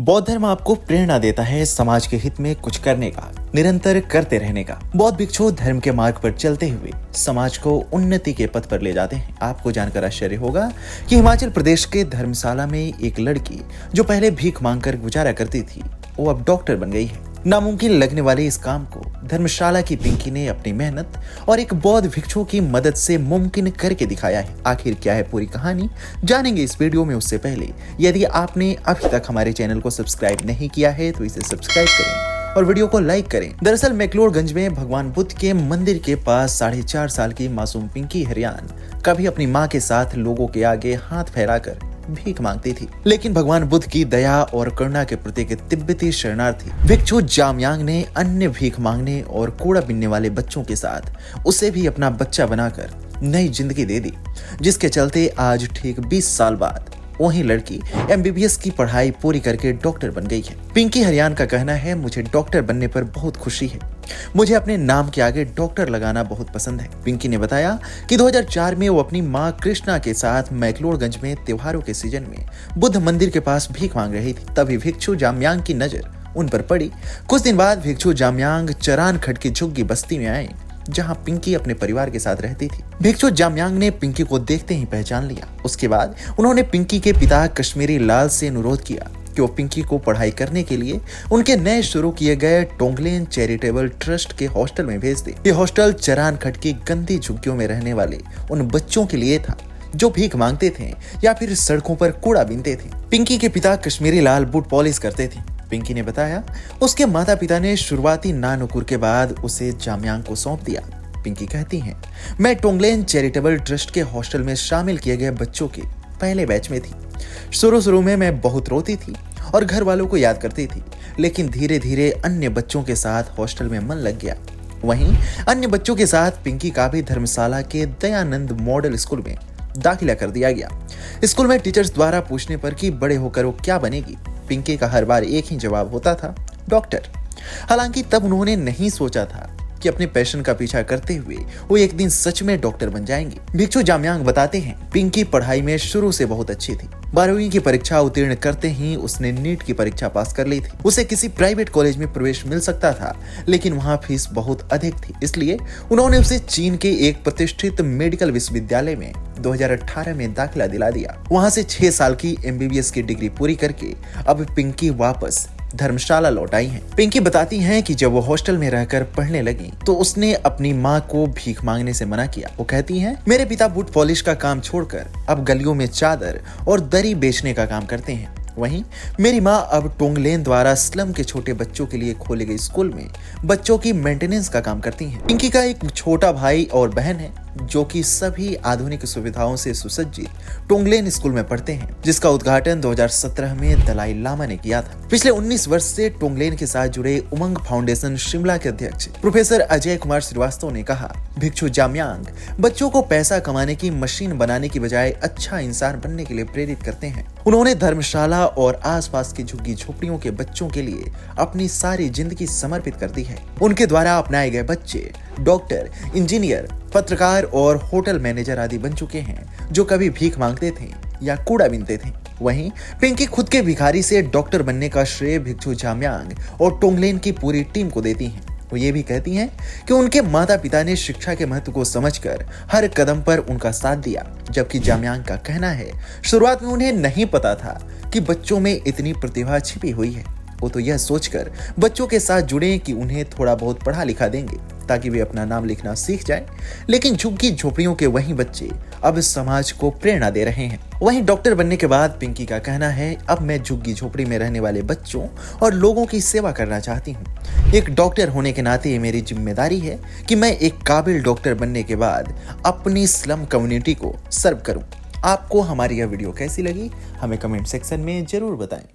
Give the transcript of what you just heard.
बौद्ध धर्म आपको प्रेरणा देता है समाज के हित में कुछ करने का, निरंतर करते रहने का। बौद्ध भिक्षु धर्म के मार्ग पर चलते हुए समाज को उन्नति के पथ पर ले जाते हैं। आपको जानकर आश्चर्य होगा कि हिमाचल प्रदेश के धर्मशाला में एक लड़की जो पहले भीख मांगकर गुजारा करती थी, वो अब डॉक्टर बन गई है। नामुमकिन लगने वाले इस काम को धर्मशाला की पिंकी ने अपनी मेहनत और एक बौद्ध भिक्षु की मदद से मुमकिन करके दिखाया है। आखिर क्या है पूरी कहानी, जानेंगे इस वीडियो में। उससे पहले यदि आपने अभी तक हमारे चैनल को सब्सक्राइब नहीं किया है तो इसे सब्सक्राइब करें और वीडियो को लाइक करें। दरअसल मैक्लोडगंज में भगवान बुद्ध के मंदिर के पास 4.5 साल की मासूम पिंकी हरियान कभी अपनी माँ के साथ लोगों के आगे हाथ फैलाकर भीख मांगती थी, लेकिन भगवान बुद्ध की दया और करुणा के प्रति एक तिब्बती शरणार्थी भिक्षु जामयांग ने अन्य भीख मांगने और कूड़ा बीनने वाले बच्चों के साथ उसे भी अपना बच्चा बनाकर नई जिंदगी दे दी, जिसके चलते आज ठीक 20 साल बाद वही लड़की MBBS की पढ़ाई पूरी करके डॉक्टर बन गई है। पिंकी हरियान का कहना है, मुझे डॉक्टर बनने पर बहुत खुशी है। मुझे अपने नाम के आगे डॉक्टर लगाना बहुत पसंद है। पिंकी ने बताया कि 2004 में वो अपनी मां कृष्णा के साथ मैक्लोडगंज में त्योहारों के सीजन में बुद्ध मंदिर के पास भीख मांग रही थी। तभी भिक्षु जामयांग की नजर उन पर पड़ी। कुछ दिन बाद भिक्षु जामयांग चरान खट की झुग्गी बस्ती में आए, जहां पिंकी अपने परिवार के साथ रहती थी। भिक्षु जामयांग ने पिंकी को देखते ही पहचान लिया। उसके बाद उन्होंने पिंकी के पिता कश्मीरी लाल से अनुरोध किया कि वो पिंकी को पढ़ाई करने के लिए उनके नए शुरू किए गए टोंगलेन चैरिटेबल ट्रस्ट के हॉस्टल में भेज दे। ये हॉस्टल चरान खट की गंदी झुग्गियों में रहने वाले उन बच्चों के लिए था जो भीख मांगते थे या फिर सड़कों पर कूड़ा बीनते थे। पिंकी के पिता कश्मीरी लाल बूट पॉलिश करते थे। पिंकी ने बताया उसके माता पिता ने शुरुआती नानुकुर के बाद उसे जामयांग को सौंप दिया। पिंकी कहती हैं, मैं टोंगलेन चैरिटेबल ट्रस्ट के हॉस्टल में शामिल किए गए बच्चों के पहले बैच में थी। शुरू में मैं बहुत रोती थी और घर वालों को याद करती थी, लेकिन धीरे धीरे अन्य बच्चों के साथ हॉस्टल में मन लग गया। वहीं अन्य बच्चों के साथ पिंकी का भी धर्मशाला के दयानंद मॉडल स्कूल में दाखिला कर दिया गया। स्कूल में टीचर्स द्वारा पूछने पर कि बड़े होकर वो क्या बनेगी, पिंकी का हर बार एक ही जवाब होता था, डॉक्टर। हालांकि तब उन्होंने नहीं सोचा था कि अपने पैशन का पीछा करते हुए वो एक दिन सच में डॉक्टर बन जाएंगी। भिक्षु जामयांग बताते हैं, पिंकी पढ़ाई में शुरू से बहुत अच्छी थी। 12वीं की परीक्षा उत्तीर्ण करते ही उसने नीट की परीक्षा पास कर ली थी। उसे किसी प्राइवेट कॉलेज में प्रवेश मिल सकता था, लेकिन वहाँ फीस बहुत अधिक थी। इसलिए उन्होंने उसे चीन के एक प्रतिष्ठित मेडिकल विश्वविद्यालय में 2018 में दाखिला दिला दिया। वहाँ से 6 साल की MBBS की डिग्री पूरी करके अब पिंकी वापस धर्मशाला लौट आई हैं। पिंकी बताती हैं कि जब वो हॉस्टल में रहकर पढ़ने लगी तो उसने अपनी माँ को भीख मांगने से मना किया। वो कहती हैं, मेरे पिता बूट पॉलिश का काम छोड़कर अब गलियों में चादर और दरी बेचने का काम करते हैं। वहीं मेरी माँ अब टोंगलेन द्वारा स्लम के छोटे बच्चों के लिए खोले गए स्कूल में बच्चों की मेंटेनेंस का काम करती हैं। पिंकी का एक छोटा भाई और बहन है जो कि सभी आधुनिक सुविधाओं से सुसज्जित टोंगलेन स्कूल में पढ़ते हैं, जिसका उद्घाटन 2017 में दलाई लामा ने किया था। पिछले 19 वर्ष से टोंगलेन के साथ जुड़े उमंग फाउंडेशन शिमला के अध्यक्ष प्रोफेसर अजय कुमार श्रीवास्तव ने कहा, भिक्षु जामयांग बच्चों को पैसा कमाने की मशीन बनाने की बजाय अच्छा इंसान बनने के लिए प्रेरित करते हैं। उन्होंने धर्मशाला और आसपास की झुग्गी झोपड़ियों के बच्चों के लिए अपनी सारी जिंदगी समर्पित कर दी है। उनके द्वारा अपनाए गए बच्चे डॉक्टर, इंजीनियर, पत्रकार और होटल मैनेजर आदि बन चुके हैं, जो कभी भीख मांगते थे या कूड़ा बीनते थे। वहीं पिंकी खुद के भिखारी से डॉक्टर बनने का श्रेय भिक्षु जामयांग और टोंगलेन की पूरी टीम को देती हैं। वो ये भी कहती हैं कि उनके माता पिता ने शिक्षा के महत्व को समझकर हर कदम पर उनका साथ दिया, जबकि जामयांग का कहना है, शुरुआत में उन्हें नहीं पता था कि बच्चों में इतनी प्रतिभा छिपी हुई है। वो तो यह सोचकर बच्चों के साथ जुड़े कि उन्हें थोड़ा बहुत पढ़ा लिखा देंगे ताकि वे अपना नाम लिखना सीख जाएं, लेकिन झुग्गी झोपड़ियों के वही बच्चे अब समाज को प्रेरणा दे रहे हैं। वहीं डॉक्टर बनने के बाद पिंकी का कहना है, अब मैं झुग्गी झोपड़ी में रहने वाले बच्चों और लोगों की सेवा करना चाहती हूँ। एक डॉक्टर होने के नाते ये मेरी जिम्मेदारी है कि मैं एक काबिल डॉक्टर बनने के बाद अपनी स्लम कम्युनिटी को सर्व करूँ। आपको हमारी यह वीडियो कैसी लगी, हमें कमेंट सेक्शन में जरूर बताएं।